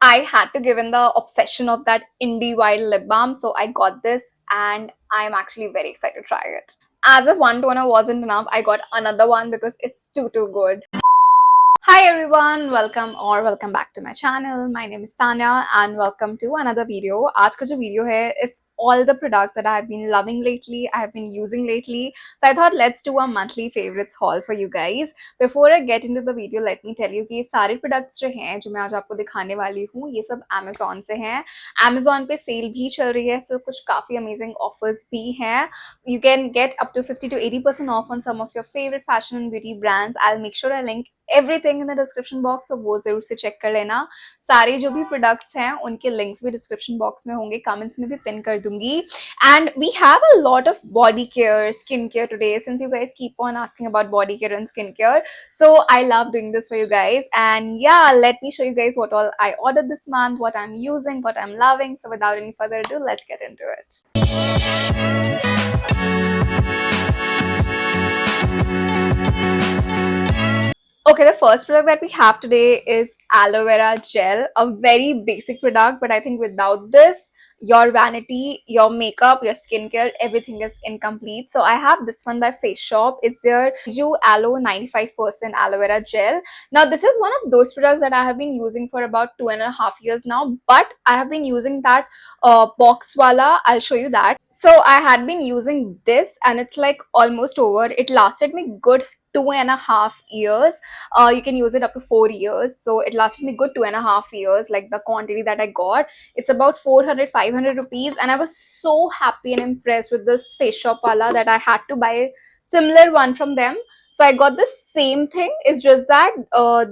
I had to give in the obsession of that indie wild lip balm, so I got this and I'm actually very excited to try it. As if one toner wasn't enough, I got another one because it's too good. Hi everyone, welcome back to my channel. My name is Tanya and welcome to another video. आज का जो video है, it's all the products that I have been loving lately, I have been using lately. So I thought let's do a monthly favorites haul for you guys. Before I get into the video, let me tell you कि सारे products जो हैं, जो मैं आज आपको दिखाने वाली हूँ, ये सब Amazon से हैं. Amazon पे सेल भी चल रही है, so कुछ काफी amazing offers भी हैं. You can get up to 50 to 80% off on some of your favorite fashion and beauty brands. I'll make sure I link everything in the description box, तो वो जरूर से चेक कर लेना. सारे जो भी प्रोडक्ट्स हैं उनके लिंक्स भी डिस्क्रिप्शन बॉक्स में होंगे, कमेंट्स में भी पिन कर दूंगी. And we have a lot of body care, skin care today, since you guys keep on asking about body care and skin care, so I love doing this for you guys. And yeah, let me show you guys what all I ordered this month, what I'm using, what I'm loving. So without any further ado, let's get into it. Okay, the first product that we have today is aloe vera gel, a very basic product, but I think without this, your vanity, your makeup, your skincare, everything is incomplete. So I have this one by Face Shop. It's their Ju Aloe 95% aloe vera gel. Now this is one of those products that I have been using for about 2.5 years now, but I have been using that box wala. I'll show you that. So I had been using this and it's like almost over. It lasted me good 2.5 years. You can use it up to 4 years, so it lasted me good 2.5 years. Like the quantity that I got, it's about 400-500 rupees, and I was so happy and impressed with this Face Shop wala that I had to buy similar one from them. So I got the same thing. It's just that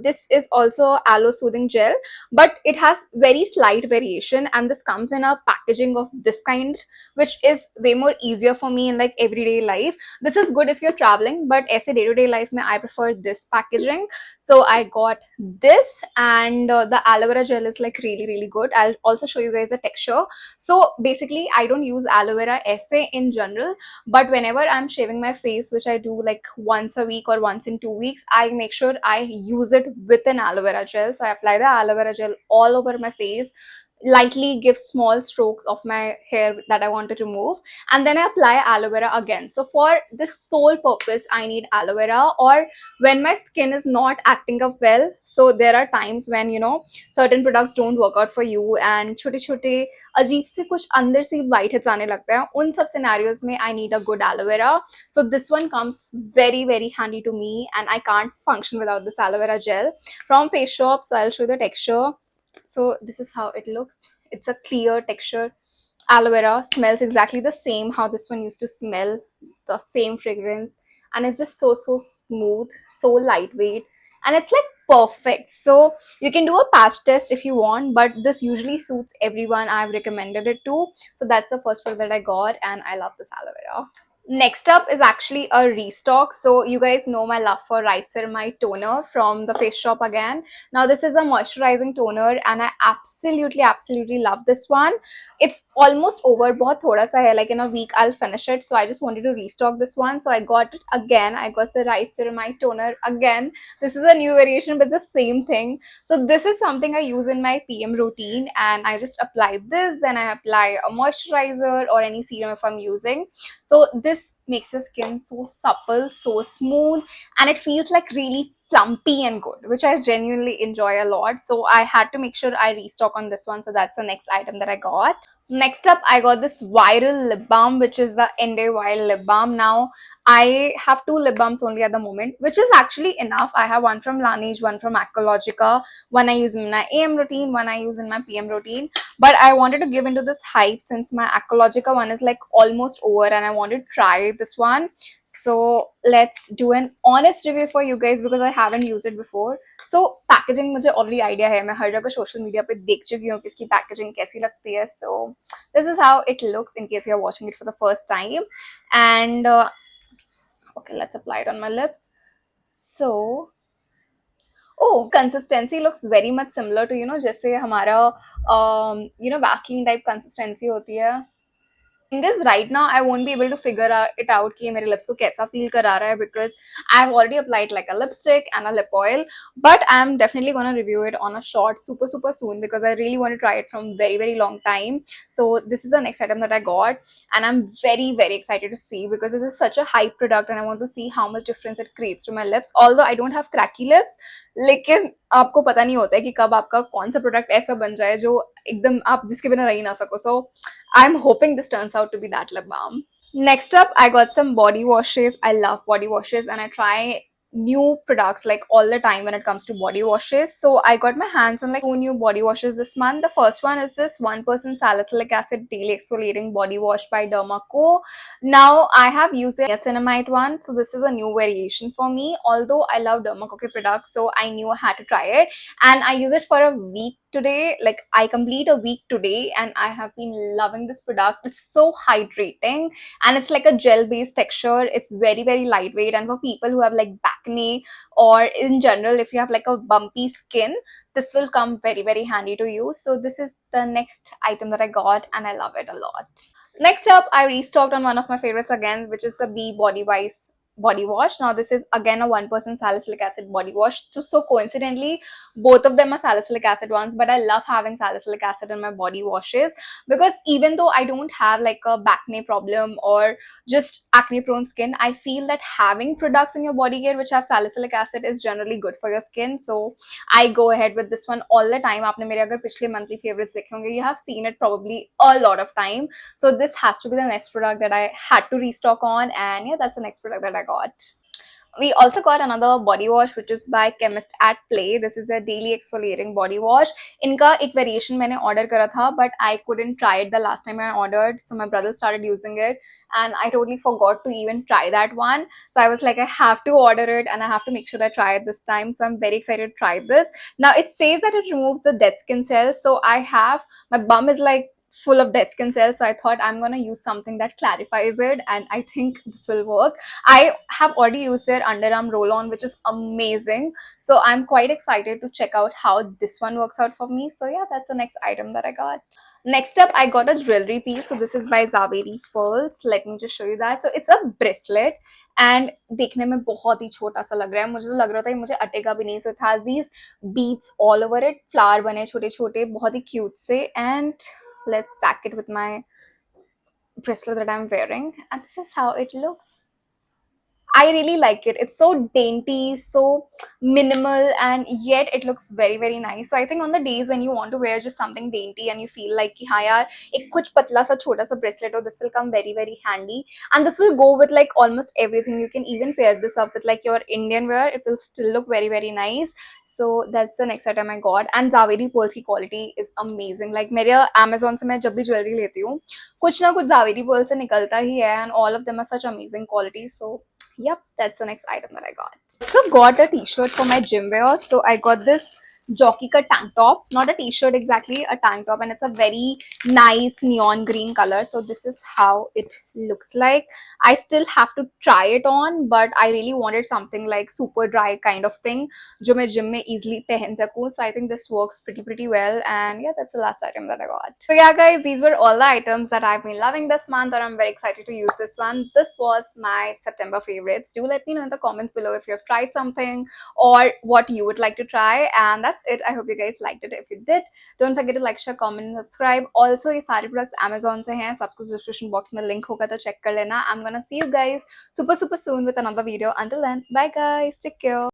this is also aloe soothing gel, but it has very slight variation, and this comes in a packaging of this kind, which is way more easier for me in like everyday life. This is good if you're traveling, but as a day-to-day life mein, I prefer this packaging. So I got this, and the aloe vera gel is like really good. I'll also show you guys the texture. So basically I don't use aloe vera essay in general, but whenever I'm shaving my face, which I do like once a week or once in 2 weeks, I make sure I use it with an aloe vera gel. So I apply the aloe vera gel all over my face, lightly give small strokes of my hair that I want to remove, and then I apply aloe vera again. So for this sole purpose I need aloe vera, or when my skin is not acting up well. So there are times when certain products don't work out for you and छोटे छोटे अजीब से कुछ अंदर से white heads आने लगते हैं, उन सब scenarios में I need a good aloe vera. So this one comes very handy to me, and I can't function without this aloe vera gel from Face Shop. So I'll show you the texture. So this is how it looks. It's a clear texture. Aloe vera smells exactly the same how this one used to smell, the same fragrance, and it's just so smooth, so lightweight, and it's like perfect. So you can do a patch test if you want, but this usually suits everyone I've recommended it to. So that's the first product that I got, and I love this aloe vera. Next up is actually a restock. So you guys know my love for Right Ceramide toner from the Face Shop again. Now this is a moisturizing toner, and I absolutely love this one. It's almost over, bahut thoda sa hai, like in a week I'll finish it. So I just wanted to restock this one, so I got it again. I got the Right Ceramide toner again. This is a new variation, but the same thing. So this is something I use in my PM routine, and I just apply this, then I apply a moisturizer or any serum if I'm using. So this makes your skin so supple, so smooth, and it feels like really plumpy and good, which I genuinely enjoy a lot. So I had to make sure I restock on this one. So that's the next item that I got. Next up, I got this viral lip balm, which is the Ende Wild lip balm. Now I have 2 lip balms only at the moment, which is actually enough. I have one from Laneige, one from Aqualogica. One I use in my AM routine, one I use in my PM routine. But I wanted to give into this hype since my Aqualogica one is like almost over, and I wanted to try this one. So let's do an honest review for you guys because I haven't used it before. So packaging मुझे already idea है, मैं हर जगह social media पे देख चुकी हूँ कि इसकी पैकेजिंग कैसी लगती है. So this is how it looks in case you are watching it for the first time. And okay, let's apply it on my lips. So oh, consistency looks very much similar to जैसे हमारा Vaseline type consistency होती है. in this right now I won't be able to figure it out कि ये मेरे lips को कैसा feel करा रहा है, because I've already applied like a lipstick and a lip oil, but I'm definitely gonna review it on a short super soon because I really want to try it from very long time. So this is the next item that I got, and I'm very excited to see because this is such a hype product and I want to see how much difference it creates to my lips. Although I don't have cracky lips, लेकिन आपको पता नहीं होता है कि कब आपका कौन सा प्रोडक्ट ऐसा बन जाए जो एकदम आप जिसके बिना रह ही ना सको. So I'm hoping this turns out to be that lip balm. Next up, I got some body washes. I love body washes and I try new products like all the time when it comes to body washes. So I got my hands on like 2 new body washes this month. The first one is this 1% salicylic acid daily exfoliating body wash by Dermaco. Now I have used the niacinamide one, so this is a new variation for me. Although I love Dermaco products, so I knew I had to try it, and I use it for a week today. Like I complete a week today and I have been loving this product. It's so hydrating and it's like a gel based texture. It's very lightweight, and for people who have like acne or in general if you have like a bumpy skin, this will come very handy to you. So this is the next item that I got and I love it a lot. Next up, I restocked on one of my favorites again, which is the Be Body Wise body wash. Now this is again a 1% salicylic acid body wash. So coincidentally, both of them are salicylic acid ones, but I love having salicylic acid in my body washes because even though I don't have like a acne problem or just acne prone skin, I feel that having products in your body care which have salicylic acid is generally good for your skin. So I go ahead with this one all the time. आपने मेरे अगर पिछले monthly favorites देखे होंगे, you have seen it probably a lot of time. So this has to be the next product that I had to restock on, and yeah, that's the next product that I got. We also got another body wash which is by Chemist at Play. This is their daily exfoliating body wash. इनका एक variation मैंने order करा था, but I couldn't try it the last time I ordered. So my brother started using it and I totally forgot to even try that one. So I was like, I have to order it and I have to make sure I try it this time. So I'm very excited to try this. Now it says that it removes the dead skin cells. So my bum is like full of dead skin cells, so I thought I'm gonna use something that clarifies it, and I think this will work. I have already used their underarm roll-on, which is amazing, so I'm quite excited to check out how this one works out for me. So yeah, that's the next item that I got. Next up, I got a jewelry piece. So this is by Zaveri Pearls. Let me just show you that. So it's a bracelet and देखने में बहुत ही छोटा सा लग रहा है. मुझे तो लग रहा था कि मुझे अटेगा भी नहीं. So it has these beads all over it. Flower बने छोटे छोटे, बहुत ही cute से. And let's stack it with my bracelet that I'm wearing, and this is how it looks. I really like it. It's so dainty, so minimal, and yet it looks very nice. So I think on the days when you want to wear just something dainty and you feel like कि हाँ यार एक कुछ पतला सा छोटा सा bracelet हो, this will come very handy, and this will go with like almost everything. You can even pair this up with like your Indian wear. It will still look very nice. So that's the next item I got, and Zaveri Pearls की quality is amazing. Like मेरे Amazon से मैं जब भी jewellery लेती हूँ कुछ ना कुछ Zaveri Pearls से निकलता ही है, and all of them are such amazing quality. So yep, that's the next item that I got. So got a t-shirt for my gym wear. So I got this jockey ka tank top, not a t-shirt exactly, a tank top, and it's a very nice neon green color. So this is how it looks like. I still have to try it on, but I really wanted something like super dry kind of thing जो मैं gym में easily पहन सकूँ. So I think this works pretty well, and yeah, that's the last item that I got. So yeah guys, these were all the items that I've been loving this month, and I'm very excited to use this one. This was my September favorites. Do let me know in the comments below if you have tried something or what you would like to try. And that's it. I hope you guys liked it. If you did, don't forget to like, share, comment and subscribe. Also ये सारे products Amazon से हैं, सब कुछ description box में link होगा तो check कर लेना. I'm gonna see you guys super soon with another video. Until then, bye guys, take care.